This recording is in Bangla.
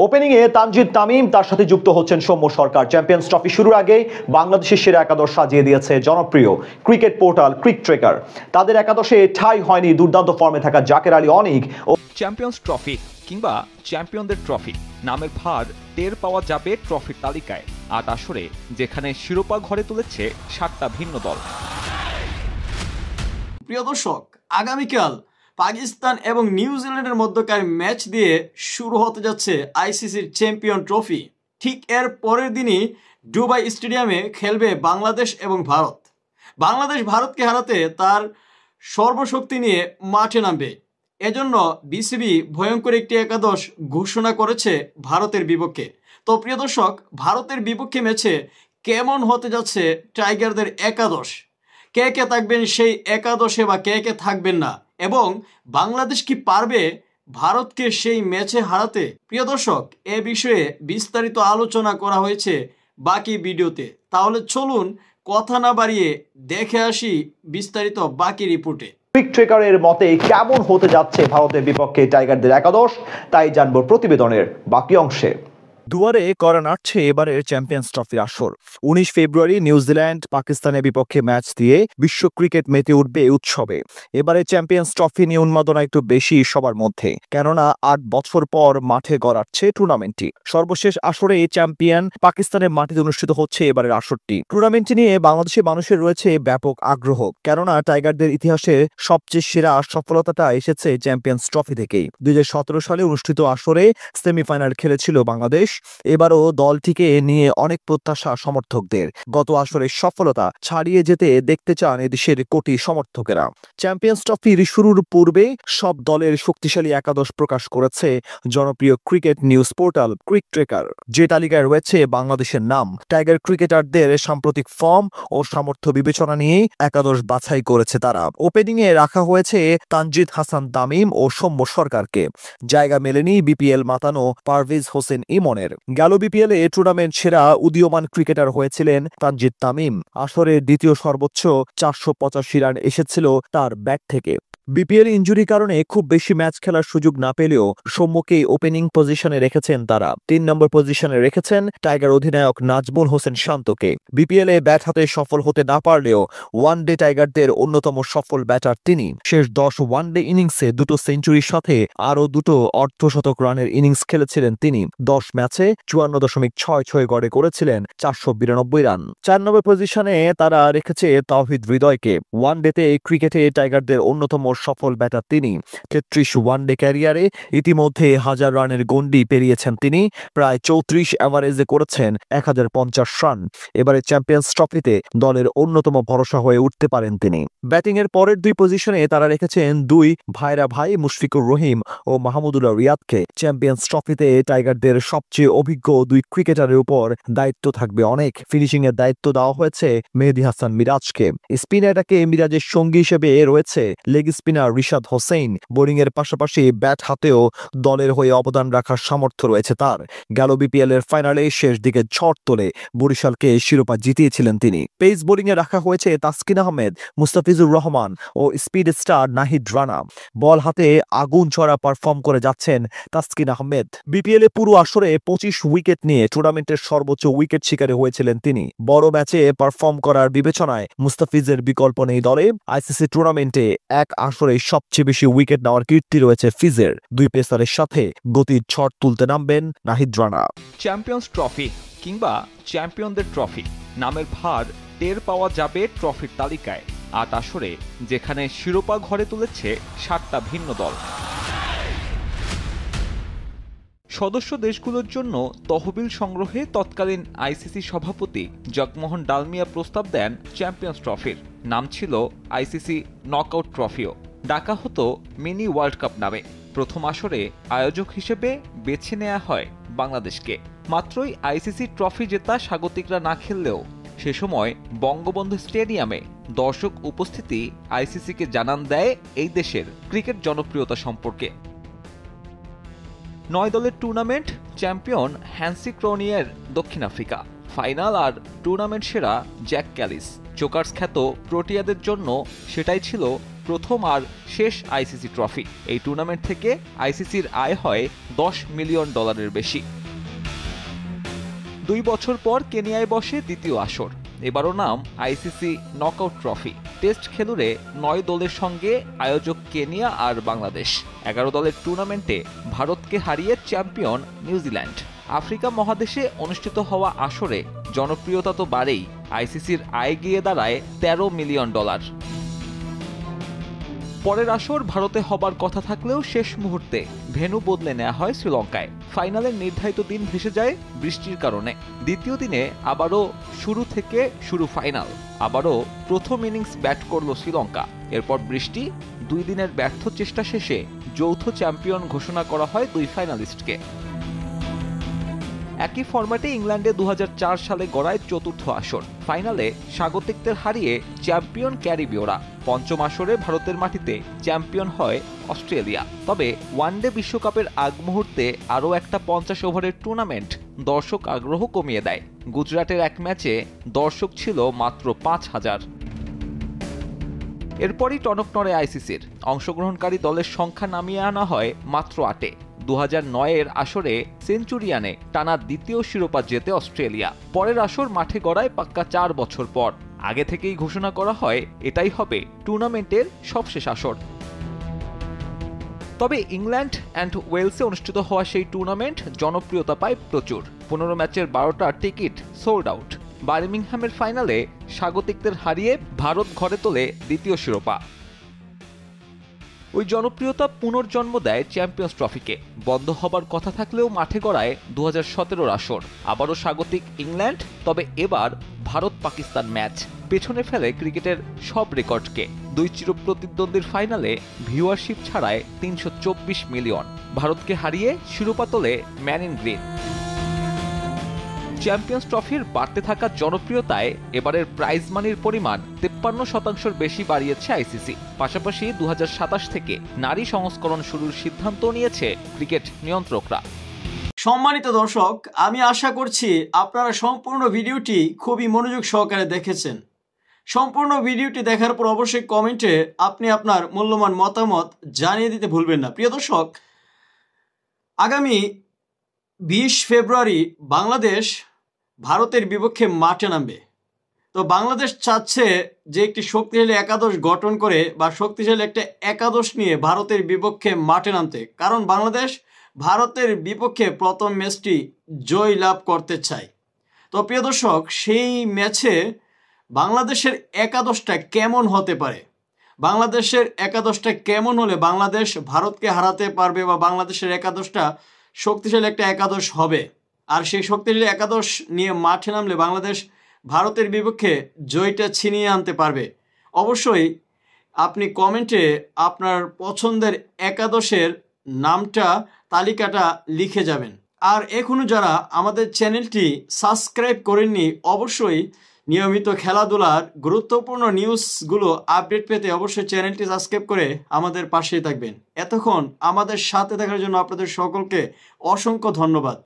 ওপেনিংয়ে তানজিদ তামিম, তার সাথে যুক্ত হচ্ছেন সৌম্য সরকার। চ্যাম্পিয়ন্স ট্রফি শুরুর আগেই বাংলাদেশের সেরা একাদশ সাজিয়ে দিয়েছে জনপ্রিয় ক্রিকেট পোর্টাল ক্রিক ট্রেকার। তাদের একাদশে ঠাঁই হয়নি দুর্দান্ত ফর্মে থাকা জাকের আলী অনিক। চ্যাম্পিয়ন্স ট্রফি কিংবা চ্যাম্পিয়নদের ট্রফি নামের ভার টের পাওয়া যাবে ট্রফির তালিকায় ৮ আসরে, যেখানে শিরোপা ঘরে তুলেছে ৭টা ভিন্ন দল। প্রিয় দর্শক, আগামীকাল পাকিস্তান এবং নিউজিল্যান্ডের মধ্যকার ম্যাচ দিয়ে শুরু হতে যাচ্ছে আইসিসির চ্যাম্পিয়ন ট্রফি। ঠিক এর পরের দিনই দুবাই স্টেডিয়ামে খেলবে বাংলাদেশ এবং ভারত। বাংলাদেশ ভারতকে হারাতে তার সর্বশক্তি নিয়ে মাঠে নামবে। এজন্য বিসিবি ভয়ঙ্কর একটি একাদশ ঘোষণা করেছে ভারতের বিপক্ষে। তো প্রিয় দর্শক, ভারতের বিপক্ষে ম্যাচে কেমন হতে যাচ্ছে টাইগারদের একাদশ, কে কে থাকবেন সেই একাদশে বা কে কে থাকবেন না, এবং বাংলাদেশ কি পারবে ভারতকে সেই ম্যাচে হারাতে? প্রিয় দর্শক, এ বিষয়ে বিস্তারিত আলোচনা করা হয়েছে বাকি ভিডিওতে। তাহলে চলুন কথা না বাড়িয়ে দেখে আসি বিস্তারিত বাকি রিপোর্টে। ক্রিক ট্রেকারের মতে কেমন হতে যাচ্ছে ভারতের বিপক্ষে টাইগারদের একাদশ, তাই জানবো প্রতিবেদনের বাকি অংশে। দুয়ারে করা নাড়ছে এবারের চ্যাম্পিয়ন্স ট্রফির আসর। ১৯ ফেব্রুয়ারি নিউজিল্যান্ড পাকিস্তানের বিপক্ষে ম্যাচ দিয়ে বিশ্ব ক্রিকেট মেতে উঠবে উৎসবে। এবারে চ্যাম্পিয়ন্স ট্রফি নিয়ে উন্মাদনা একটু বেশি সবার মধ্যে, কেননা ৮ বছর পর মাঠে গড়াচ্ছে টুর্নামেন্টটি। সর্বশেষ আসরে চ্যাম্পিয়ন পাকিস্তানের মাটিতে অনুষ্ঠিত হচ্ছে এবারের আসরটি। টুর্নামেন্টটি নিয়ে বাংলাদেশের মানুষের রয়েছে ব্যাপক আগ্রহ, কেননা টাইগারদের ইতিহাসে সবচেয়ে সেরা সফলতাটা এসেছে চ্যাম্পিয়ন্স ট্রফি থেকেই। ২০১৭ সালে অনুষ্ঠিত আসরে সেমিফাইনাল খেলেছিল বাংলাদেশ। এবারও দলটিকে নিয়ে অনেক প্রত্যাশা সমর্থকদের। গত আসরের সফলতা ছাড়িয়ে যেতে দেখতে চান এদেশের কোটি সমর্থকেরা। চ্যাম্পিয়ন্স ট্রফির শুরুর পূর্বে সব দলের শক্তিশালী একাদশ প্রকাশ করেছে জনপ্রিয় ক্রিকেট নিউজ পোর্টাল ক্রিক ট্রেকার, যে তালিকায় রয়েছে বাংলাদেশের নাম। টাইগার ক্রিকেটারদের সাম্প্রতিক ফর্ম ও সামর্থ্য বিবেচনা নিয়ে একাদশ বাছাই করেছে তারা। ওপেনিংয়ে রাখা হয়েছে তানজিদ হাসান তামিম ও সৌম্য সরকারকে। জায়গা মেলেনি বিপিএল মাতানো পারভেজ হোসেন ইমনের। গেল বিপিএল এ টুর্নামেন্ট সেরা উদীয়মান ক্রিকেটার হয়েছিলেন তানজিদ তামিম। আসরের দ্বিতীয় সর্বোচ্চ ৪৮৫ রান এসেছিল তার ব্যাট থেকে। বিপিএল ইনজুরির কারণে খুব বেশি ম্যাচ খেলার সুযোগ না পেলেও সৌম্যকে ওপেনিং পজিশনে রেখেছেন তারা। ৩ নম্বর পজিশনে রেখেছেন টাইগার অধিনায়ক নাজমুল হোসেন শান্তকে। বিপিএল এ ব্যাট হাতে সফল হতে না পারলেও ওয়ানডে টাইগারদের অন্যতম সফল ব্যাটার তিনি। শেষ ১০ ওয়ানডে ইনিংসে ২টো সেঞ্চুরির সাথে আরও ২টো অর্ধশতক রানের ইনিংস খেলেছিলেন তিনি। ১০ ম্যাচে ৫৪.৬৬ গড়ে করেছিলেন ৪৯২ রান। ৪ নম্বর পজিশনে তারা রেখেছে তাওহিদ হৃদয়কে। ওয়ানডেতে ক্রিকেটে টাইগারদের অন্যতম সফল ব্যাটার তিনি। ৩৩ ওয়ানডে ক্যারিয়ারে ইতিমধ্যে ১০০০ রানের গন্ডি পেরিয়েছেন তিনি। প্রায় ৩৪ এভারেজে করেছেন ১০৫০ রান। এবারে চ্যাম্পিয়ন্স ট্রফিতে দলের অন্যতম ভরসা হয়ে উঠতে পারেন তিনি। ব্যাটিংয়ের পরের ২ পজিশনে তারা রেখেছেন ২ ভাইরা ভাই মুশফিকুর রহিম ও মাহমুদুল্লাহ রিয়াদকে। চ্যাম্পিয়ন্স ট্রফিতে টাইগারদের সবচেয়ে অভিজ্ঞ ২ ক্রিকেটারের উপর দায়িত্ব থাকবে অনেক। ফিনিশিং এর দায়িত্ব দেওয়া হয়েছে মেহেদী হাসান মিরাজকে। স্পিন অ্যাটাকে মিরাজের সঙ্গী হিসেবে রয়েছে leg spinner Rishad Hossain. Bowling এর পাশাপাশি ব্যাট হাতেও দলের হয়ে অবদান রাখার সামর্থ্য রয়েছে তার। গেল বিপিএল এর ফাইনালে শেষ দিকে ঝড় তোলে বরিশালকে শিরোপা জিতিয়েছিলেন তিনি। পেস বোলিং এ রাখা হয়েছে তাসকিন আহমেদ, মুস্তাফিজুর রহমান ও স্পিড স্টার নাহিদ রানা। বল হাতে আগুন ছড়া পারফর্ম করে যাচ্ছেন তাসকিন আহমেদ। বিপিএল এ পুরো আসরে ২৫ উইকেট নিয়ে টুর্নামেন্টের সর্বোচ্চ উইকেট শিকারে হয়েছিলেন তিনি। বড় ম্যাচে পারফর্ম করার বিবেচনায় মুস্তাফিজের বিকল্প নেই দলে। আইসিসি টুর্নামেন্টে এক আসরে সবচেয়ে বেশি উইকেট নেওয়ার কীর্তি রয়েছে ফিজের। ২ পেসারের সাথে গতির ঝড় তুলতে নামবেন নাহিদ রানা। চ্যাম্পিয়ন্স ট্রফি কিংবা চ্যাম্পিয়নদের ট্রফি নামের ভার টের পাওয়া যাবে ট্রফির তালিকায় ৮ আসরে, যেখানে শিরোপা ঘরে তুলেছে ৭টা ভিন্ন দল। সদস্য দেশগুলোর জন্য তহবিল সংগ্রহে তৎকালীন আইসিসি সভাপতি জগমোহন ডালমিয়া প্রস্তাব দেন চ্যাম্পিয়ন্স ট্রফির। নাম ছিল আইসিসি নকআউট ট্রফিও, ডাকা হতো মিনি ওয়ার্ল্ড কাপ নামে। প্রথম আসরে আয়োজক হিসেবে বেছে নেওয়া হয় বাংলাদেশকে। মাত্রই আইসিসি ট্রফি জেতা স্বাগতিকরা না খেললেও সে সময় বঙ্গবন্ধু স্টেডিয়ামে দর্শক উপস্থিতি আইসিসিকে জানান দেয় এই দেশের ক্রিকেট জনপ্রিয়তা সম্পর্কে। ৯ দলের টুর্নামেন্ট চ্যাম্পিয়ন হ্যান্সি ক্রোনিয়ের দক্ষিণ আফ্রিকা। ফাইনাল আর টুর্নামেন্ট সেরা জ্যাক ক্যালিস। জোকার্স খ্যাত প্রোটিয়াদের জন্য সেটাই ছিল প্রথম আর শেষ আইসিসি ট্রফি। এই টুর্নামেন্ট থেকে আইসিসির আয় হয় $10 মিলিয়ন বেশি। 2 বছর পর কেনিয়ায় বসে দ্বিতীয় আসর। এবারও নাম আইসিসি নকআউট ট্রফি। টেস্ট খেলুড়ে 9 দলের সঙ্গে আয়োজক কেনিয়া আর বাংলাদেশ। 11 দলের টুর্নামেন্টে ভারতকে হারিয়ে চ্যাম্পিয়ন নিউজিল্যান্ড। আফ্রিকা মহাদেশে অনুষ্ঠিত হওয়া আসরে জনপ্রিয়তা তো বাড়েই, আইসিসির আয় গিয়ে দাঁড়ায় $13 মিলিয়ন। পরের আসর ভারতে হবার কথা থাকলেও শেষ মুহূর্তে ভেন্যু বদলে নেওয়া হয় শ্রীলঙ্কায়। ফাইনালের নির্ধারিত দিন ভেসে যায় বৃষ্টির কারণে। দ্বিতীয় দিনে আবারও শুরু ফাইনাল। আবারও প্রথম ইনিংস ব্যাট করল শ্রীলঙ্কা। এরপর বৃষ্টি। 2 দিনের ব্যর্থ চেষ্টা শেষে যৌথ চ্যাম্পিয়ন ঘোষণা করা হয় 2 ফাইনালিস্টকে। একই ফরম্যাটে ইংল্যান্ডে 2004 সালে গড়ায় চতুর্থ আসর। ফাইনালে স্বাগতিকদের হারিয়ে চ্যাম্পিয়ন ক্যারিবীয়রা। পঞ্চম আসরে ভারতের মাটিতে চ্যাম্পিয়ন হয় অস্ট্রেলিয়া। তবে ওয়ানডে বিশ্বকাপের আগ মুহূর্তে আরও একটা 50 ওভারের টুর্নামেন্ট দর্শক আগ্রহ কমিয়ে দেয়। গুজরাটের এক ম্যাচে দর্শক ছিল মাত্র 5000। এরপরই টনক নড়ে আইসিসির। অংশগ্রহণকারী দলের সংখ্যা নামিয়ে আনা হয় মাত্র 8-এ। 2009-এর আসরে সেঞ্চুরিয়ানে টানা দ্বিতীয় শিরোপা জেতে অস্ট্রেলিয়া। পরের আসর মাঠে গড়ায় পাক্কা 4 বছর পর। আগে থেকেই ঘোষণা করা হয় এটাই হবে টুর্নামেন্টের সবশেষ আসর। তবে ইংল্যান্ড অ্যান্ড ওয়েলসে অনুষ্ঠিত হওয়া সেই টুর্নামেন্ট জনপ্রিয়তা পায় প্রচুর। 15 ম্যাচের 12টা টিকিট সোল্ড আউট। বার্মিংহামের ফাইনালে স্বাগতিকদের হারিয়ে ভারত ঘরে তোলে দ্বিতীয় শিরোপা। ওই জনপ্রিয়তা পুনর্জন্ম দেয় চ্যাম্পিয়ন্স ট্রফিকে। বন্ধ হবার কথা থাকলেও মাঠে গড়ায় 2017-র আসর। আবারও স্বাগতিক ইংল্যান্ড, তবে এবার ভারত পাকিস্তান ম্যাচ পেছনে ফেলে ক্রিকেটের সব রেকর্ডকে। 2 চিরপ্রতিদ্বন্দ্বীর ফাইনালে ভিউয়ারশিপ ছাড়ায় 324 মিলিয়ন। ভারতকে হারিয়ে শিরোপা তোলে ম্যান ইন গ্রিন। চ্যাম্পিয়ন্স ট্রফির বাড়তে থাকা জনপ্রিয়তায় এবারের প্রাইজ মানির পরিমাণ 53% বেশি বাড়িয়েছে আইসিসি। পাশাপাশি 2027 থেকে নারী সংস্করণ শুরুর সিদ্ধান্ত নিয়েছে ক্রিকেট নিয়ন্ত্রকরা। সম্মানিত দর্শক, আমি আশা করছি আপনারা সম্পূর্ণ ভিডিওটি খুবই মনোযোগ সহকারে দেখেছেন। সম্পূর্ণ ভিডিওটি দেখার পর অবশ্যই কমেন্টে আপনি আপনার মূল্যবান মতামত জানিয়ে দিতে ভুলবেন না। প্রিয় দর্শক, আগামী 20 ফেব্রুয়ারি বাংলাদেশ ভারতের বিপক্ষে মাঠে নামবে। তো বাংলাদেশ চাচ্ছে যে একটি শক্তিশালী একাদশ গঠন করে বা শক্তিশালী একটা একাদশ নিয়ে ভারতের বিপক্ষে মাঠে নামতে, কারণ বাংলাদেশ ভারতের বিপক্ষে প্রথম ম্যাচটি জয় লাভ করতে চায়। তো প্রিয় দর্শক, সেই ম্যাচে বাংলাদেশের একাদশটা কেমন হতে পারে, বাংলাদেশের একাদশটা কেমন হলে বাংলাদেশ ভারতকে হারাতে পারবে বা বাংলাদেশের একাদশটা শক্তিশালী একটা একাদশ হবে, আর সেই শক্তিশালী একাদশ নিয়ে মাঠে নামলে বাংলাদেশ ভারতের বিপক্ষে জয়টা ছিনিয়ে আনতে পারবে, অবশ্যই আপনি কমেন্টে আপনার পছন্দের একাদশের নামটা তালিকাটা লিখে যাবেন। আর এখনো যারা আমাদের চ্যানেলটি সাবস্ক্রাইব করেননি, অবশ্যই নিয়মিত খেলাধুলার গুরুত্বপূর্ণ নিউজগুলো আপডেট পেতে অবশ্যই চ্যানেলটি সাবস্ক্রাইব করে আমাদের পাশেই থাকবেন। এতক্ষণ আমাদের সাথে থাকার জন্য আপনাদের সকলকে অসংখ্য ধন্যবাদ।